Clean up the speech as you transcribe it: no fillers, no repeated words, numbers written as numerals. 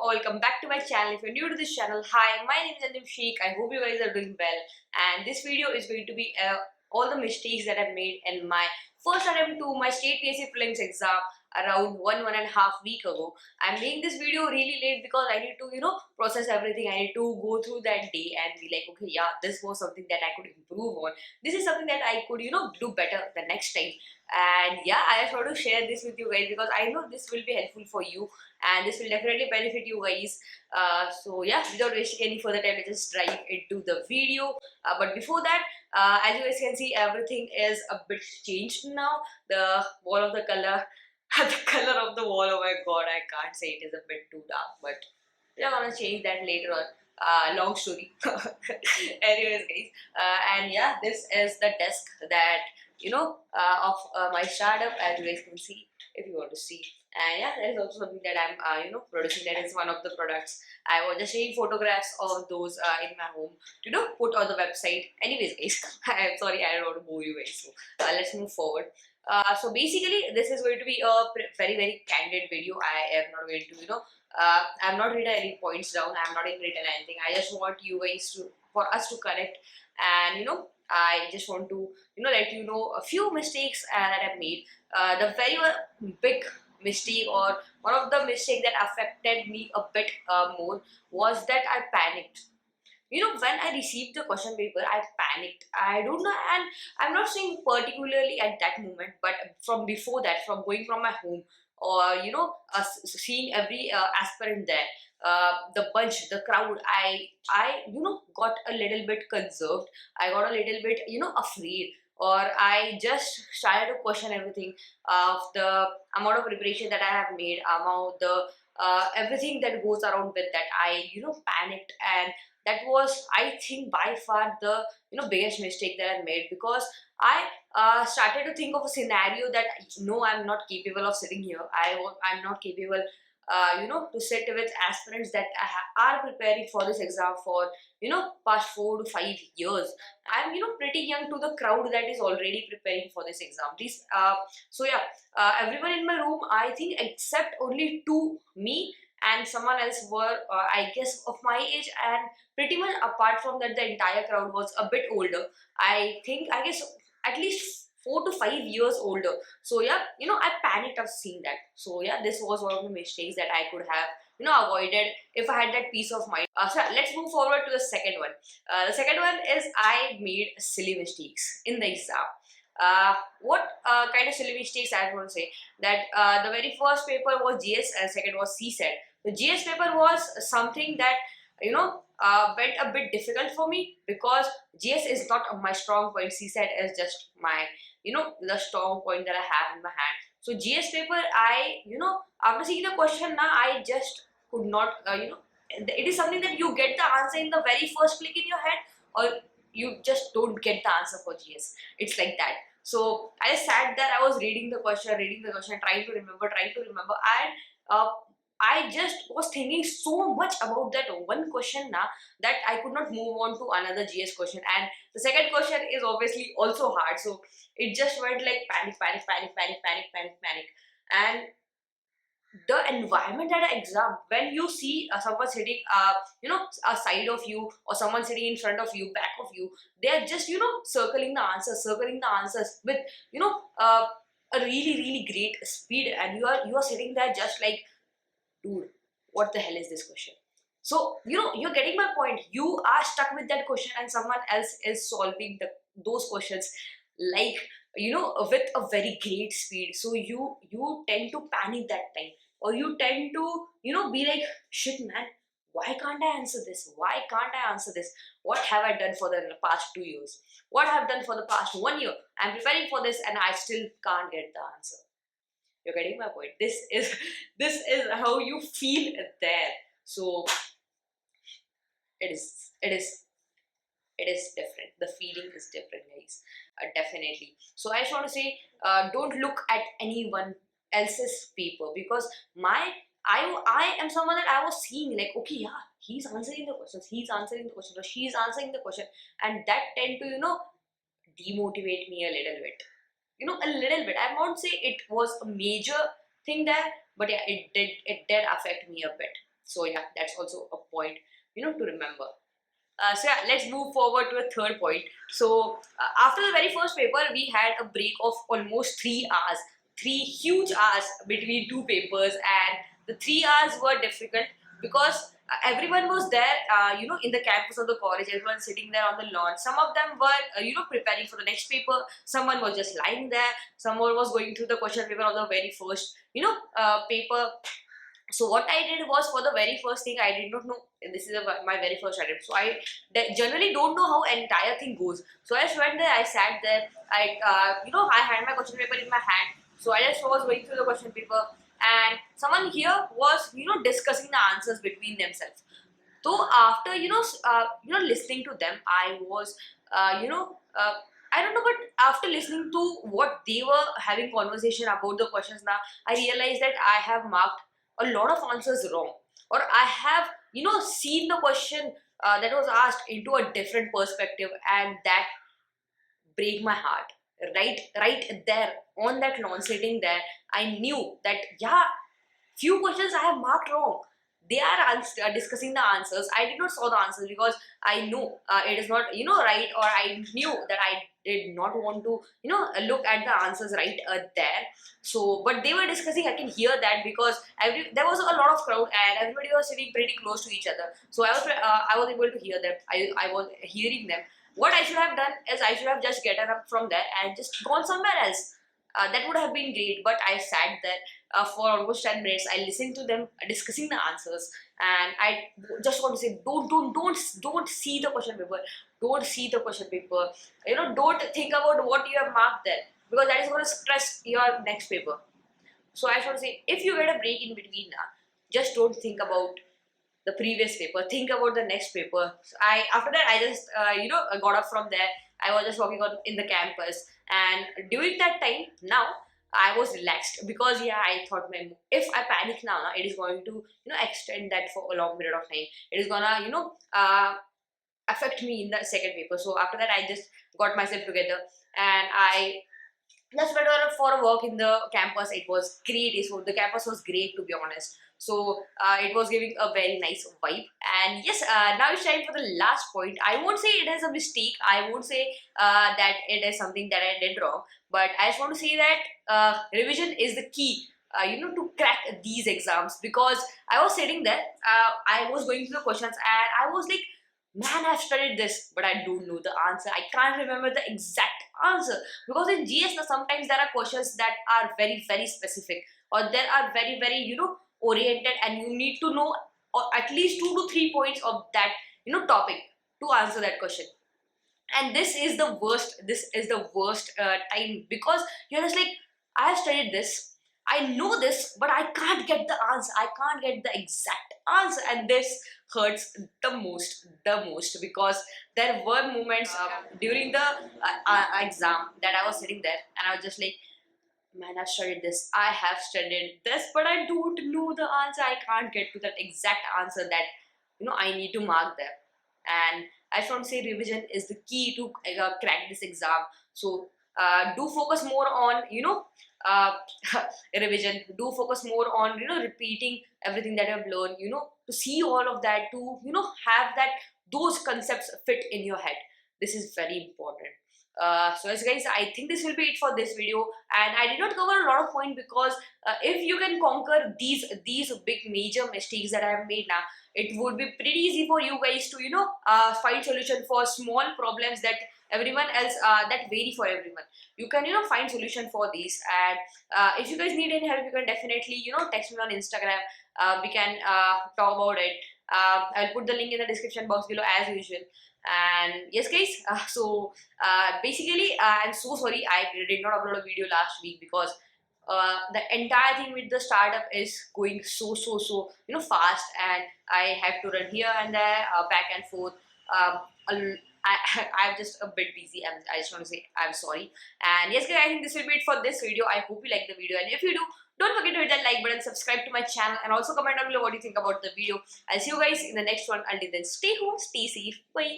welcome back to my channel. If you're new to this channel, hi, my name is Andim Sheikh. I hope you guys are doing well. And this video is going to be all the mistakes that I've made in my first attempt to my state PSC prelims exam around one and a half week ago. I'm making this video really late because I need to, process everything. I need to go through that day and be like, okay, yeah, this was something that I could improve on. This is something that I could, do better the next time. And yeah, I just want to share this with you guys because I know this will be helpful for you and this will definitely benefit you guys. So yeah, without wasting any further time, let's just dive into the video. But before that, as you guys can see, everything is a bit changed now. The wall of the color, the color of the wall, oh my god, I can't say it is a bit too dark, but we're gonna change that later on. Long story. Anyways, guys, and yeah, this is the desk that of my startup, as you guys can see if you want to see. And yeah, there is also something that I'm producing. That is one of the products. I was just taking photographs of those in my home to put on the website. Anyways, guys, I'm sorry, I don't want to bore you guys. So let's move forward. So basically, this is going to be a very candid video. I am not going to I'm not written any points down. I'm not even written anything. I just want you guys for us to connect, and I just want to let you know a few mistakes that I've made. The very big mistake, or one of the mistakes that affected me a bit more, was that I panicked. When I received the question paper, I panicked. I don't know, and I'm not saying particularly at that moment, but from before that, from going from my home, or seeing every aspirant there, the bunch, the crowd, I got a little bit conserved. I got a little bit afraid, or I just started to question everything of the amount of preparation that I have made, amount the everything that goes around with that. I panicked, and that was, I think, by far the biggest mistake that I made, because I started to think of a scenario that no, I'm not capable of sitting here. I'm not capable to sit with aspirants that are preparing for this exam for past 4 to 5 years. I'm pretty young to the crowd that is already preparing for this exam. Please, so yeah, everyone in my room, I think, except only two, me and someone else, were I guess of my age, and pretty much apart from that, the entire crowd was a bit older. I guess at least 4 to 5 years older. So yeah, I panicked of seeing that. So yeah, this was one of the mistakes that I could have avoided if I had that peace of mind. So let's move forward to the second one. The second one is I made silly mistakes in the exam. What kind of silly mistakes I want to say? That the very first paper was GS and second was CSET. The GS paper was something that went a bit difficult for me, because GS is not my strong point. CSET is just my the strong point that I have in my hand. So GS paper, I after seeing the question now, I just could not it is something that you get the answer in the very first click in your head, or you just don't get the answer for GS. It's like that. So I sat there, I was reading the question, trying to remember, and I just was thinking so much about that one question now, that I could not move on to another GS question. And the second question is obviously also hard. So it just went like panic. And the environment at an exam, when you see someone sitting a side of you, or someone sitting in front of you, back of you, they are just circling the answers with a really great speed, and you are sitting there just like, dude, what the hell is this question? So you're getting my point. You are stuck with that question, and someone else is solving those questions, like with a very great speed. So you tend to panic that time, or you tend to be like, shit man, why can't I answer this? What have I done for the past 2 years? What have I done for the past 1 year? I'm preparing for this and I still can't get the answer. You're getting my point. This is how you feel there. So it is different. The feeling is different, guys. Definitely. So I just want to say, don't look at anyone else's paper, because I am someone that I was seeing like, okay, yeah, he's answering the questions, or she's answering the question, and that tend to demotivate me a little bit. A little bit. I won't say it was a major thing there, but yeah, it did affect me a bit. So yeah, that's also a point, to remember. So yeah, let's move forward to a third point. So after the very first paper, we had a break of almost 3 hours, 3 huge hours between two papers, and the 3 hours were difficult because everyone was there, in the campus of the college. Everyone sitting there on the lawn. Some of them were, preparing for the next paper. Someone was just lying there. Someone was going through the question paper of the very first, paper. So what I did was, for the very first thing, I did not know this is my very first attempt. So I generally don't know how entire thing goes. So I just went there, I sat there, I had my question paper in my hand. So I just was going through the question paper, and someone here was, discussing the answers between themselves. So after, listening to them, I was, I don't know, but after listening to what they were having conversation about the questions, now I realized that I have marked a lot of answers wrong, or I have, seen the question that was asked into a different perspective, and that break my heart. Right there on that lawn, sitting there, I knew that, yeah, few questions I have marked wrong. They are discussing the answers. I did not saw the answers because I know it is not, right, or I knew that I did not want to, look at the answers right there. So, but they were discussing. I can hear that because there was a lot of crowd and everybody was sitting pretty close to each other. So I was able to hear them. I was hearing them. What I should have done is I should have just gotten up from there and just gone somewhere else. That would have been great, but I sat there for almost 10 minutes. I listened to them discussing the answers, and I just want to say, don't see the question paper. Don't see the question paper. Don't think about what you have marked there, because that is going to stress your next paper. So I just want to say, if you get a break in between now, just don't think about the previous paper. Think about the next paper. So after that I just got up from there. I was just walking on in the campus, and during that time, now I was relaxed because, yeah, I thought, man, if I panic now, it is going to extend that for a long period of time. It is gonna affect me in the second paper. So after that, I just got myself together, and I just went on for a walk in the campus. It was great. So the campus was great, to be honest. So it was giving a very nice vibe. And yes, now it's time for the last point. I won't say it is a mistake. I won't say that it is something that I did wrong. But I just want to say that revision is the key. To crack these exams, because I was sitting there, I was going through the questions, and I was like, man, I've studied this, but I don't know the answer. I can't remember the exact answer, because in GS now sometimes there are questions that are very very specific, or there are very very oriented, and you need to know or at least 2 to 3 points of that topic to answer that question. And this is the worst time, because you're just like, I have studied this, I know this, but I can't get the answer, I can't get the exact answer, and this hurts the most because there were moments during the exam that I was sitting there, and I was just like, man, I've studied this, I have studied this, but I don't know the answer, I can't get to that exact answer that I need to mark there. And I just want to say, revision is the key to crack this exam. So do focus more on uh, revision. Do focus more on repeating everything that I've learned. To see all of that, to have that those concepts fit in your head. This is very important. So as guys, I think this will be it for this video, and I did not cover a lot of points because if you can conquer these big major mistakes that I have made now, it would be pretty easy for you guys to find solution for small problems that everyone else that vary for everyone. You can find solution for these, and if you guys need any help, you can definitely text me on Instagram. We can talk about it. I'll put the link in the description box below as usual. And yes guys, basically I'm so sorry I did not upload a video last week because the entire thing with the startup is going so fast, and I have to run here and there, back and forth. I'm just a bit busy, and I just want to say I'm sorry. And yes guys, I think this will be it for this video. I hope you like the video, and if you do, don't forget to hit that like button, subscribe to my channel, and also comment down below what you think about the video. I'll see you guys in the next one. Until then, stay home, stay safe, bye.